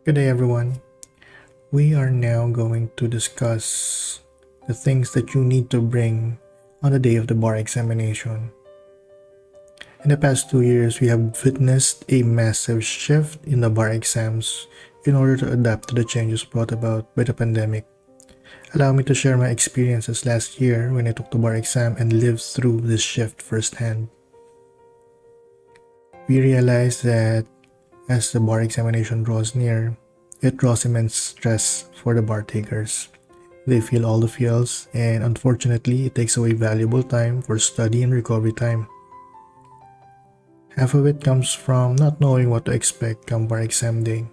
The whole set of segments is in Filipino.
Good day, everyone. We are now going to discuss the things that you need to bring on the day of the bar examination. In the past 2 years, we have witnessed a massive shift in the bar exams in order to adapt to the changes brought about by the pandemic. Allow me to share my experiences last year when I took the bar exam and lived through this shift firsthand. We realized that as the bar examination draws near, it draws immense stress for the bar takers. They feel all the feels, and unfortunately, it takes away valuable time for study and recovery time. Half of it comes from not knowing what to expect come bar exam day.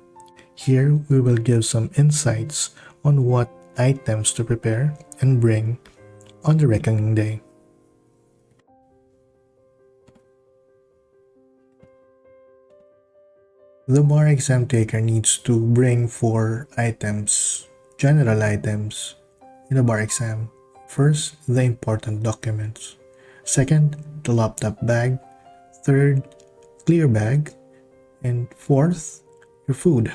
Here, we will give some insights on what items to prepare and bring on the reckoning day. The bar exam taker needs to bring 4 general items, in the bar exam. First, the important documents. Second, the laptop bag. Third, clear bag. And fourth, your food.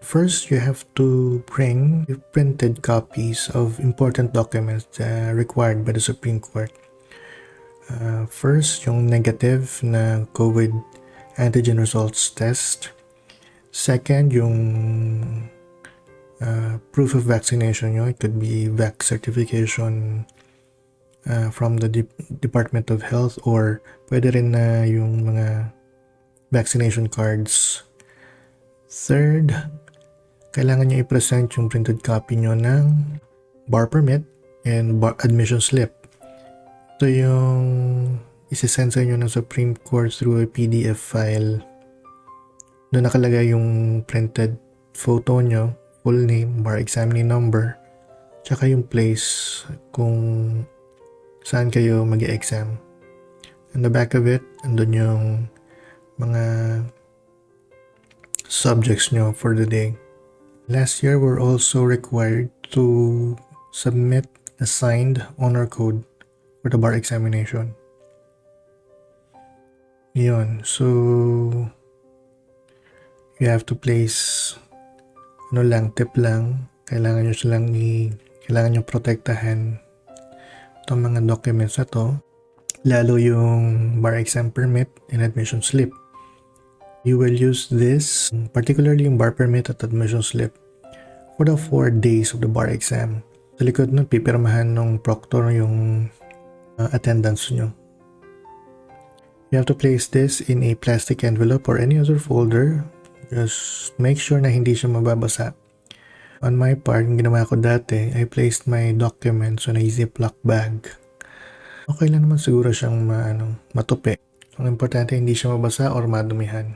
First, you have to bring printed copies of important documents required by the Supreme Court. First, yung negative na COVID antigen results test. Second, yung proof of vaccination nyo. It could be vac certification from the Department of Health, or pwede rin na yung mga vaccination cards. Third, kailangan nyo i-present yung printed copy nyo ng bar permit and bar admission slip. Ito yung isi-send sa inyo ng Supreme Court through a PDF file. Doon nakalagay yung printed photo nyo, full name, bar examining number, tsaka yung place kung saan kayo mag-exam. On the back of it, andun yung mga subjects nyo for the day. Last year, we're also required to submit a signed honor code for the bar examination. Yun. So, you have to place tip lang. Kailangan nyo protektahan itong mga documents na to. Lalo yung bar exam permit and admission slip. You will use this, particularly yung bar permit at admission slip, for the 4 days of the bar exam. Sa likod nun, pipirmahan ng proctor yung attendance nyo. You have to place this in a plastic envelope or any other folder. Just make sure na hindi siya mababasa. On my part, yung ginawa ko dati, I placed my documents on a Ziploc bag. Okay lang naman siguro siyang matupi. Ang importante hindi siya mabasa or madumihan.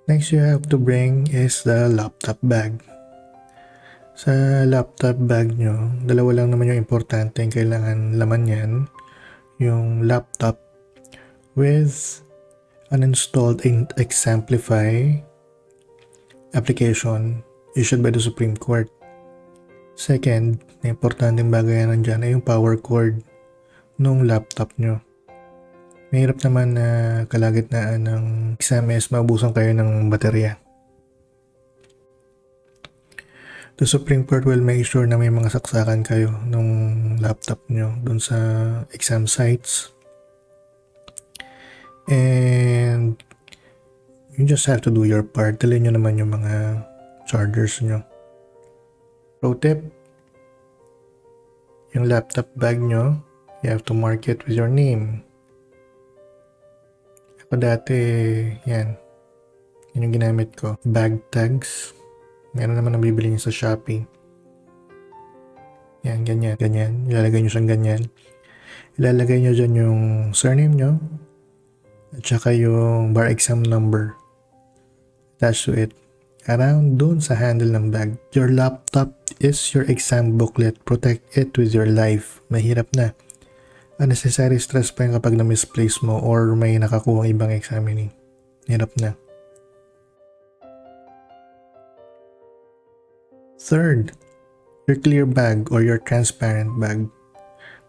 Next you have to bring is the laptop bag. Sa laptop bag nyo, dalawa lang naman yung importante yung kailangan laman yan. Yung laptop with an installed examplify application issued by the Supreme Court. Second, na importanteng bagay yan nandyan ay yung power cord nung laptop nyo. Mahirap naman na kalagitnaan ng exam is maubusan kayo ng baterya. The Supreme Court will make sure na may mga saksakan kayo nung laptop nyo dun sa exam sites. And you just have to do your part. Dalhin nyo naman yung mga chargers nyo. Pro tip, yung laptop bag nyo, you have to mark it with your name. Ako dati, yan yung ginamit ko. Bag tags. Meron naman ang bibili nyo sa Shopee. Yan, ganyan. Ilalagay nyo siyang ganyan. Ilalagay nyo dyan yung surname nyo at saka yung bar exam number attached to it. Around dun sa handle ng bag. Your laptop is your exam booklet. Protect it with your life. Mahirap na. Unnecessary stress pa yung kapag na-misplace mo or may nakakuha ibang examining. Hirap na. Third, your clear bag or your transparent bag.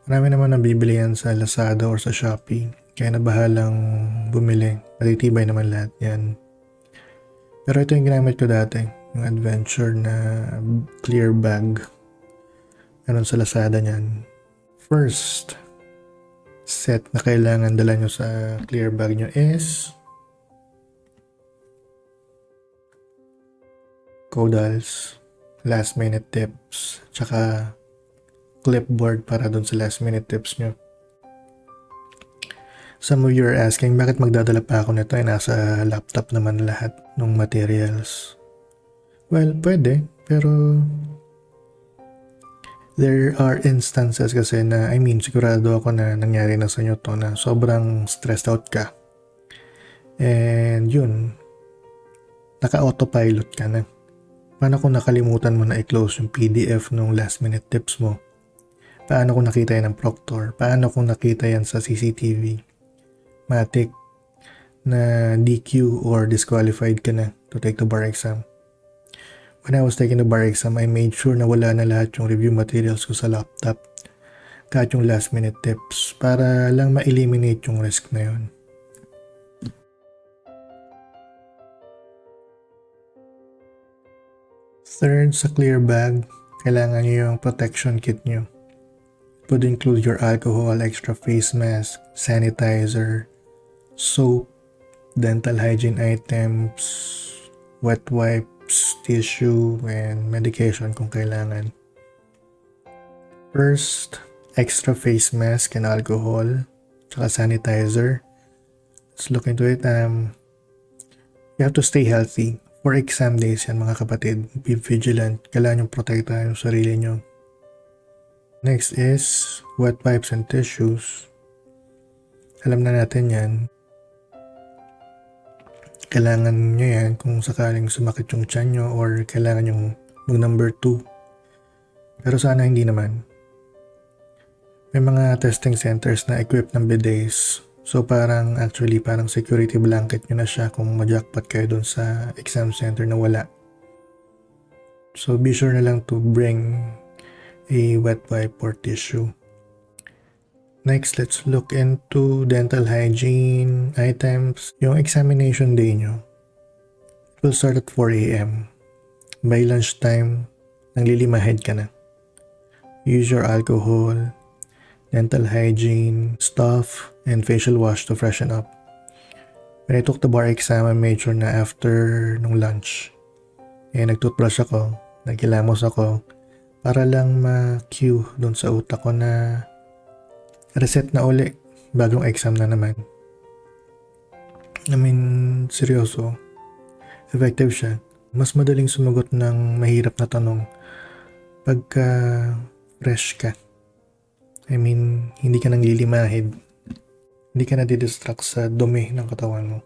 Marami naman nabibili yan sa Lazada or sa Shopee. Kaya na bahalang bumili. Matitibay naman lahat yan. Pero ito yung ginamit ko dati. Yung adventure na clear bag. Meron sa Lazada niyan. First set na kailangan dala nyo sa clear bag nyo is caudals, last minute tips, tsaka clipboard para dun sa last minute tips nyo. Some of you are asking, bakit magdadala pa ako nito? Nasa laptop naman lahat ng materials. Well, pwede, pero there are instances kasi na, sigurado ako na nangyari na sa inyo to na sobrang stressed out ka. And yun, naka-autopilot ka na. Paano kung nakalimutan mo na i-close yung PDF nung last minute tips mo? Paano kung nakita yan ng proctor? Paano kung nakita yan sa CCTV? Matik na DQ or disqualified ka na to take the bar exam. When I was taking the bar exam, I made sure na wala na lahat yung review materials ko sa laptop. Kahit yung last minute tips para lang ma-eliminate yung risk na yun. Third, sa clear bag, kailangan nyo yung protection kit nyo. It would include your alcohol, extra face mask, sanitizer, soap, dental hygiene items, wet wipes, tissue, and medication kung kailangan. First, extra face mask and alcohol, tsaka sanitizer. Let's look into it. You have to stay healthy. For exam days yan mga kapatid, be vigilant. Kailangan yung protektahan yung sarili nyo. Next is wet wipes and tissues. Alam na natin yan. Kailangan nyo yan kung sakaling sumakit yung tiyan nyo or kailangan yung number 2. Pero sana hindi naman. May mga testing centers na equipped ng bidets. So parang security blanket nyo na siya kung ma-jackpot kayo dun sa exam center na wala. So be sure na lang to bring a wet wipe or tissue. Next, let's look into dental hygiene items. Yung examination day nyo, it will start at 4 a.m. By lunchtime, nanglilimahid ka na. Use your alcohol, dental hygiene stuff, and facial wash to freshen up. When I took the bar exam, I made sure na after nung lunch, nag-toothbrush ako, nagkilamos ako, para lang ma-cue doon sa utak ko na reset na uli, bagong exam na naman. Seryoso, effective siya. Mas madaling sumagot ng mahirap na tanong pagka fresh ka. Hindi ka nang lilimahid. Hindi ka na didistract sa dumi ng katawan mo.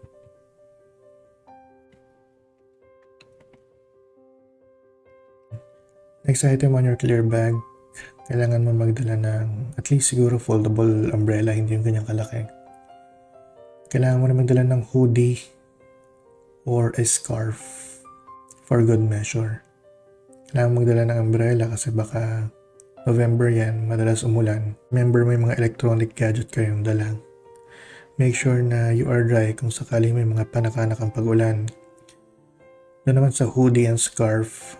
Next item on your clear bag, kailangan mo magdala ng at least siguro foldable umbrella, hindi yung ganyang kalaki. Kailangan mo na magdala ng hoodie or a scarf for good measure. Kailangan mo magdala ng umbrella kasi baka November yan, madalas umulan. Remember, may mga electronic gadget kayong dala. Make sure na you are dry kung sakaling may mga panak-anak ang pag-ulan. Doon naman sa hoodie and scarf,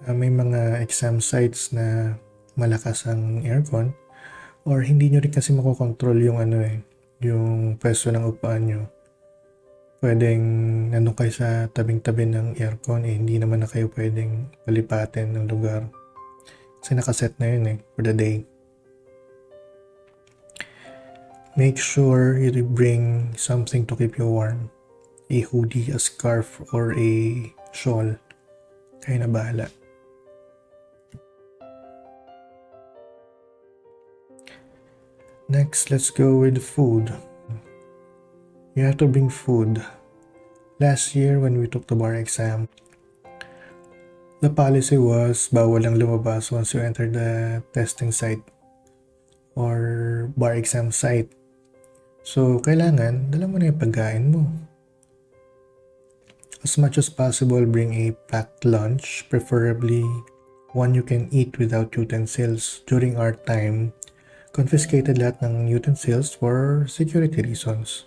may mga exam sites na malakas ang aircon or hindi nyo rin kasi makokontrol yung yung pwesto ng upaan nyo. Pwedeng nandun kayo sa tabing-tabi ng aircon, hindi naman na kayo pwedeng palipatin ng lugar. Kasi nakaset na yun for the day. Make sure you bring something to keep you warm. A hoodie, a scarf, or a shawl. Kayo na bahala. Next, let's go with food. You have to bring food. Last year when we took the bar exam, the policy was bawal lang lumabas once you enter the testing site or bar exam site. So, kailangan, dala mo na yung pagkain mo. As much as possible, bring a packed lunch, preferably one you can eat without utensils. During our time, confiscated lahat ng utensils for security reasons.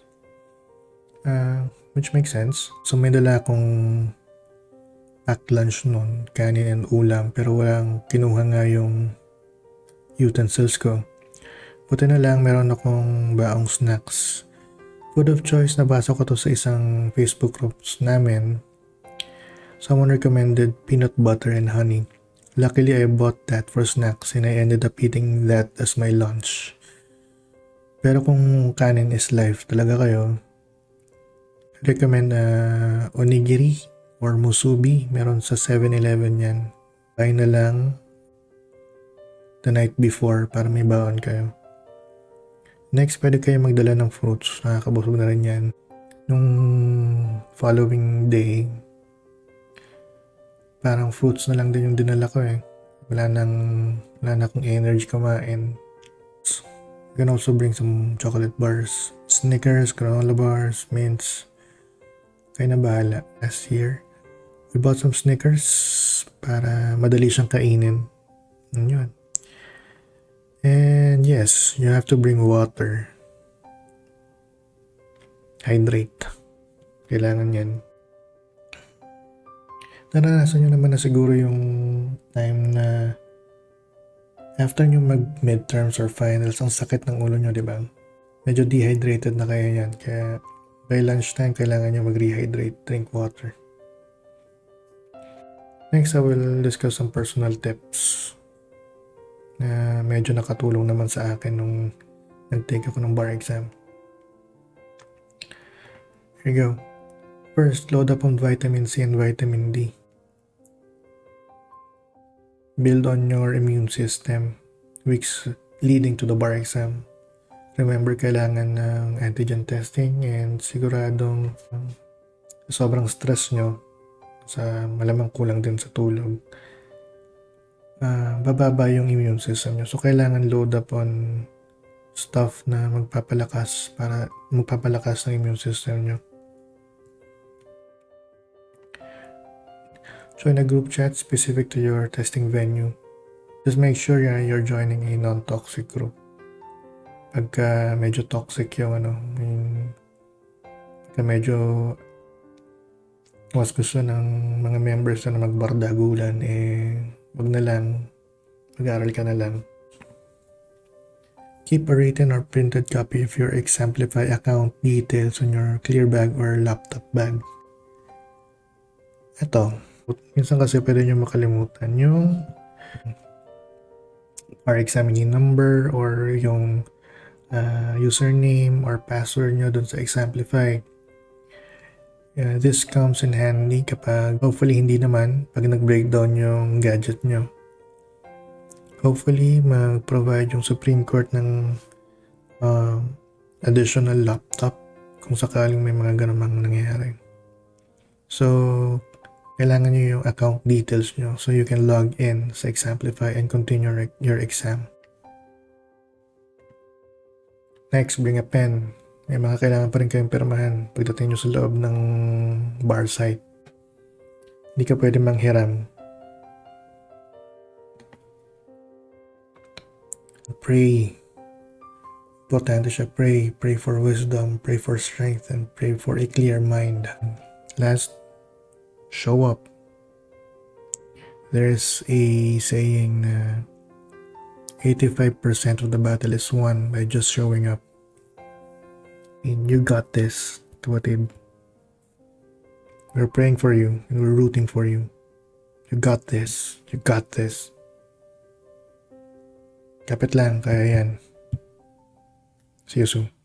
Which makes sense. So may dala akong packed lunch nun, kanin and ulam, pero walang kinuha nga yung utensils ko. Buti na lang meron akong baong snacks. Food of choice, nabasa ko to sa isang Facebook groups namin. Someone recommended peanut butter and honey. Luckily, I bought that for snacks and I ended up eating that as my lunch. Pero kung kanin is life talaga kayo, recommend onigiri or musubi. Meron sa 7-Eleven yan. Buy na lang the night before para may baon kayo. Next, pwede kayo magdala ng fruits. Nakakabusog na rin yan. Nung following day, parang fruits na lang din yung dinala ko eh. Wala na akong energy kumain. You can also bring some chocolate bars, Snickers, granola bars, mints. Kayo na bahala. Last year, we bought some Snickers para madali siyang kainin. Yun. And yes, you have to bring water. Hydrate. Kailangan yan. Naranasan nyo naman na siguro yung time na after nyo mag-midterms or finals, ang sakit ng ulo nyo, di ba? Medyo dehydrated na kayo yan. Kaya by lunchtime, kailangan nyo mag-rehydrate, drink water. Next, I will discuss some personal tips na medyo nakatulong naman sa akin nung nag-take ako ng bar exam. Here you go. First, load up on vitamin C and vitamin D. Build on your immune system weeks leading to the bar exam. Remember, kailangan ng antigen testing and siguradong sobrang stress nyo, sa malamang kulang din sa tulog, bababa yung immune system nyo. So, kailangan load up on stuff na magpapalakas ng immune system nyo. Join a group chat specific to your testing venue. Just make sure you're joining a non-toxic group. Pagka medyo toxic yung pagka medyo mas gusto ng mga members na magbardagulan, wag na lang, mag-aaral ka na lang. Keep a written or printed copy of your Examplify account details on your clear bag or laptop bag. Ito, minsan kasi pwede nyo makalimutan yung our examining number or yung username or password nyo dun sa Examplify. This comes in handy kapag, hopefully hindi naman, pag nag-breakdown yung gadget nyo. Hopefully, mag-provide yung Supreme Court ng additional laptop kung sakaling may mga ganun nangyayari. So, kailangan nyo yung account details nyo so you can log in sa Examplify and continue your exam. Next, bring a pen. May mga kailangan pa rin kayong pirmahan pagdating nyo sa loob ng bar site. Hindi ka pwede manghiram. Pray. Importante siya, pray. Pray for wisdom, pray for strength, and pray for a clear mind. Last, show up. There's a saying na 85% of the battle is won by just showing up. And you got this, kapatid. We're praying for you and we're rooting for you. You got this. You got this. Kapit lang, kaya yan. See you soon.